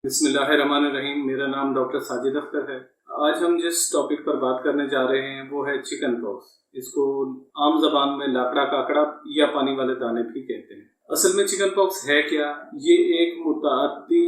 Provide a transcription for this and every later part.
बिस्मिल्लाहिर्रहमानिर्रहीम। मेरा नाम डॉक्टर साजिद अख्तर है। आज हम जिस टॉपिक पर बात करने जा रहे हैं वो है चिकन पॉक्स। इसको आम जबान में लाकड़ा काकड़ा या पानी वाले दाने भी कहते हैं। असल में चिकन पॉक्स है क्या? ये एक मुताअद्दी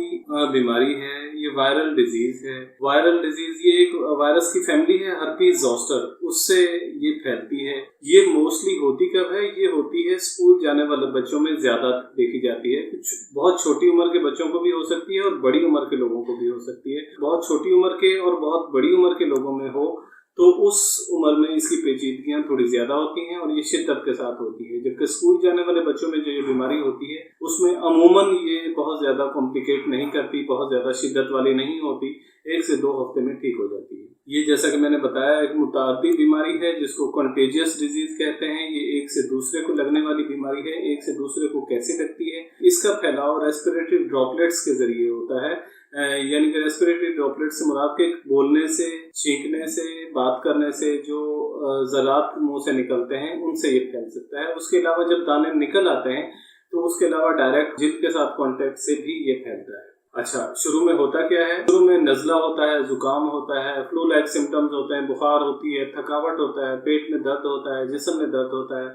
बीमारी है। ये वायरल डिजीज है। वायरल डिजीज ये एक वायरस की फैमिली है, हर्पीज ज़ोस्टर, उससे ये फैलती है। ये मोस्टली होती कब है? ये होती है स्कूल जाने वाले बच्चों में ज्यादा देखी जाती है। कुछ बहुत छोटी उम्र के बच्चों को भी हो सकती है और बड़ी उम्र के लोगों को भी हो सकती है। बहुत छोटी उम्र के और बहुत बड़ी उम्र के लोगों में हो तो उस उम्र में इसकी पेचीदगियां थोड़ी ज्यादा होती हैं और ये शिद्दत के साथ होती है। जबकि स्कूल जाने वाले बच्चों में जो ये बीमारी होती है उसमें अमूमन ये बहुत ज्यादा कॉम्प्लिकेट नहीं करती, बहुत ज्यादा शिद्दत वाली नहीं होती, 1 से 2 हफ्ते में ठीक हो जाती है। ये जैसा कि मैंने बताया एक मुताअद्दी बीमारी है जिसको कंटेजियस डिजीज कहते हैं। ये एक से दूसरे को लगने वाली बीमारी है। एक से दूसरे को कैसे लगती है? इसका फैलाव रेस्पिरेटरी ड्रॉपलेट्स के जरिए होता है। यानी कि रेस्पिरेटरी ड्रॉपलेट से मुराद के बोलने से, छींकने से, बात करने से जो ज़रात मुंह से निकलते हैं उनसे ये फैल सकता है। उसके अलावा जब दाने निकल आते हैं तो उसके अलावा डायरेक्ट जिल्द के साथ कांटेक्ट से भी ये फैलता है। अच्छा, शुरू में होता क्या है? शुरू में नज़ला होता है, जुकाम होता है, फ्लू लाइक सिम्टम्स होते हैं, बुखार होती है, थकावट होता है, पेट में दर्द होता है, जिस्म में दर्द होता है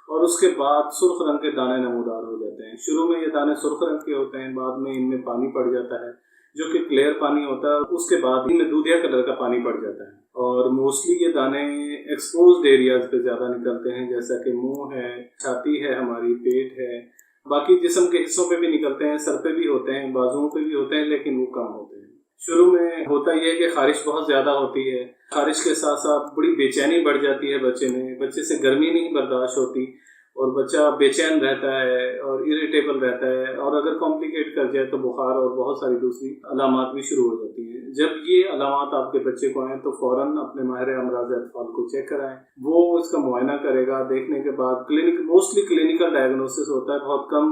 और उसके बाद सुर्ख रंग के दाने नमूदार हो जाते हैं। शुरू में ये दाने सुर्ख रंग के होते हैं, बाद में इनमें पानी पड़ जाता है जो कि क्लियर पानी होता है। उसके बाद इनमें दूधिया कलर का पानी पड़ जाता है और मोस्टली ये दाने एक्सपोज्ड एरियाज पे ज़्यादा निकलते हैं, जैसा कि मुंह है, छाती है, हमारी पेट है, बाकी जिस्म के हिस्सों पे भी निकलते हैं, सर पे भी होते हैं, बाजुओं पे भी होते हैं, लेकिन वो कम होते हैं। शुरू में होता यह है कि खारिश बहुत ज़्यादा होती है। खारिश के साथ साथ बड़ी बेचैनी बढ़ जाती है बच्चे में। बच्चे से गर्मी नहीं बर्दाश्त होती और बच्चा बेचैन रहता है और इरिटेबल रहता है और अगर कॉम्प्लिकेट कर जाए तो बुखार और बहुत सारी दूसरी अलामात भी शुरू हो जाती हैं। जब ये अलामात आपके बच्चे को आए तो फ़ौरन अपने माहिर अमराज़ अतफ़ाल को चेक कराएं। वो इसका मुआयना करेगा। देखने के बाद मोस्टली क्लिनिकल डायग्नोसिस होता है, बहुत कम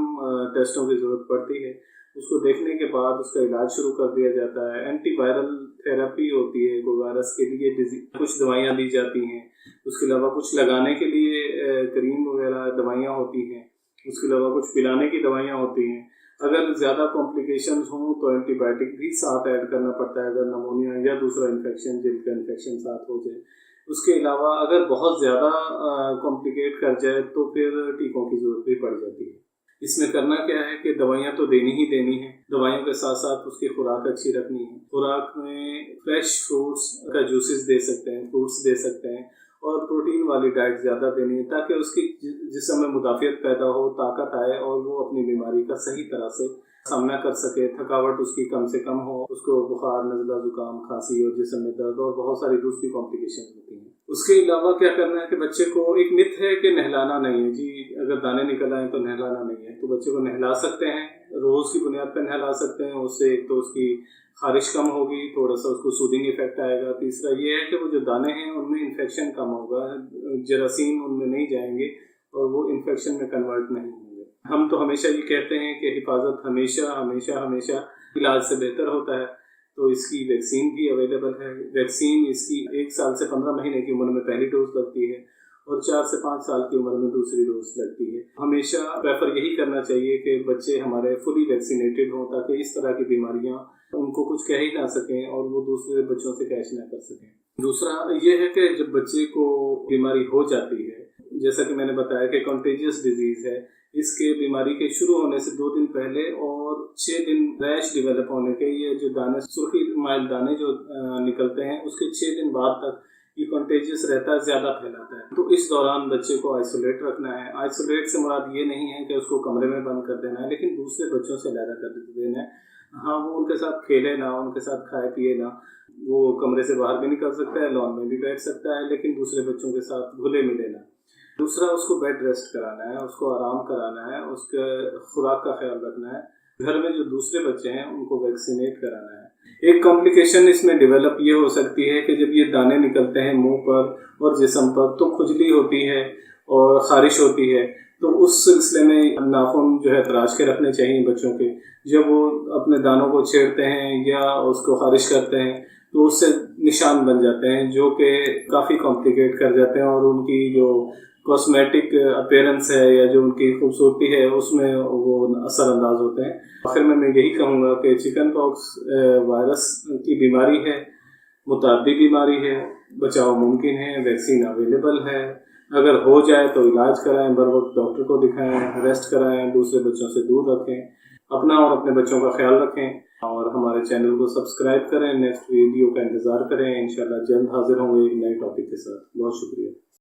टेस्टों की ज़रूरत पड़ती है। उसको देखने के बाद उसका इलाज शुरू कर दिया जाता है। एंटीवायरल थेरेपी होती है, कोई वायरस के लिए कुछ दवाइयाँ दी जाती हैं। उसके अलावा कुछ लगाने के लिए क्रीम वगैरह दवाइयाँ होती हैं। उसके अलावा कुछ पिलाने की दवाइयाँ होती हैं। अगर ज़्यादा कॉम्प्लिकेशन हों तो एंटीबायोटिक भी साथ ऐड करना पड़ता है अगर नमोनिया या दूसरा इन्फेक्शन, जिल्द का इन्फेक्शन साथ हो जाए। उसके अलावा अगर बहुत ज़्यादा कॉम्प्लिकेट कर जाए तो फिर टीकों की ज़रूरत भी पड़ जाती है। इसमें करना क्या है कि दवाइयाँ तो देनी ही देनी है, दवाइयों के साथ साथ उसकी खुराक अच्छी रखनी है। खुराक में फ्रेश फ्रूट्स का जूसेस दे सकते हैं, फ्रूट्स दे सकते हैं और प्रोटीन वाली डाइट ज़्यादा देनी है ताकि उसकी जिस्म में मुदाफ़ियत पैदा हो, ताकत आए और वो अपनी बीमारी का सही तरह से सामना कर सके। थकावट उसकी कम से कम हो, उसको बुखार, नज़ला, जुकाम, खांसी और जिस्म में दर्द और बहुत सारी दूसरी कॉम्प्लिकेशन होती हैं। उसके अलावा क्या करना है कि बच्चे को, एक मिथ है कि नहलाना नहीं है जी, अगर दाने निकल आए तो नहलाना नहीं है। तो बच्चे को नहला सकते हैं, रोज़ की बुनियाद पर नहला सकते हैं। उससे एक तो उसकी खारिश कम होगी, थोड़ा सा उसको सूदिंग इफेक्ट आएगा। तीसरा ये है कि वो जो दाने हैं उनमें इन्फेक्शन कम होगा, जरासीम उनमें नहीं जाएंगे और वो इन्फेक्शन में कन्वर्ट नहीं होंगे। हम तो हमेशा ये कहते हैं कि हिफाजत हमेशा हमेशा हमेशा इलाज से बेहतर होता है। तो इसकी वैक्सीन भी अवेलेबल है। वैक्सीन इसकी 1 साल से 15 महीने की उम्र में पहली डोज लगती है और 4 से 5 साल की उम्र में दूसरी डोज लगती है। हमेशा प्रेफर यही करना चाहिए कि बच्चे हमारे फुली वैक्सीनेटेड हों ताकि इस तरह की बीमारियां उनको कुछ कह ही ना सकें और वो दूसरे बच्चों से कैच ना कर सकें। दूसरा ये है कि जब बच्चे को बीमारी हो जाती है, जैसा कि मैंने बताया कि कंटेजियस डिजीज़ है, इसके बीमारी के शुरू होने से 2 दिन पहले और 6 दिन रैश डेवलप होने के, ये जो दाने, सुर्खी माइल दाने जो निकलते हैं, उसके 6 दिन बाद तक ये कंटेजियस रहता है, ज़्यादा फैलाता है। तो इस दौरान बच्चे को आइसोलेट रखना है। आइसोलेट से मुराद ये नहीं है कि उसको कमरे में बंद कर देना है, लेकिन दूसरे बच्चों से अलग कर देना है। हाँ, वो उनके साथ खेले ना, उनके साथ खाए पिए ना। वो कमरे से बाहर भी निकल सकता है, लॉन में भी बैठ सकता है, लेकिन दूसरे बच्चों के साथ घुले मिले ना। दूसरा, उसको बेड रेस्ट कराना है, उसको आराम कराना है, उसके खुराक का ख्याल रखना है। घर में जो दूसरे बच्चे हैं उनको वैक्सीनेट कराना है। एक कॉम्प्लिकेशन इसमें डेवलप ये हो सकती है कि जब ये दाने निकलते हैं मुंह पर और जिस्म पर तो खुजली होती है और ख़ारिश होती है। तो उस सिलसिले में नाखून जो है तराश के रखने चाहिए बच्चों के। जब वो अपने दानों को छेड़ते हैं या उसको ख़ारिश करते हैं तो उससे निशान बन जाते हैं जो कि काफ़ी कॉम्प्लिकेट कर जाते हैं और उनकी जो कॉस्मेटिक अपीयरेंस है या जो उनकी खूबसूरती है उसमें वो असर अंदाज होते हैं। आखिर में मैं यही कहूँगा कि चिकन पॉक्स वायरस की बीमारी है, मुतादी बीमारी है, बचाव मुमकिन है, वैक्सीन अवेलेबल है। अगर हो जाए तो इलाज कराएं, बर वक्त डॉक्टर को दिखाएं, रेस्ट कराएं, दूसरे बच्चों से दूर रखें, अपना और अपने बच्चों का ख्याल रखें और हमारे चैनल को सब्सक्राइब करें। नेक्स्ट वीडियो का इंतज़ार करें, इंशाल्लाह जल्द हाजिर होंगे एक नए टॉपिक के साथ। बहुत शुक्रिया।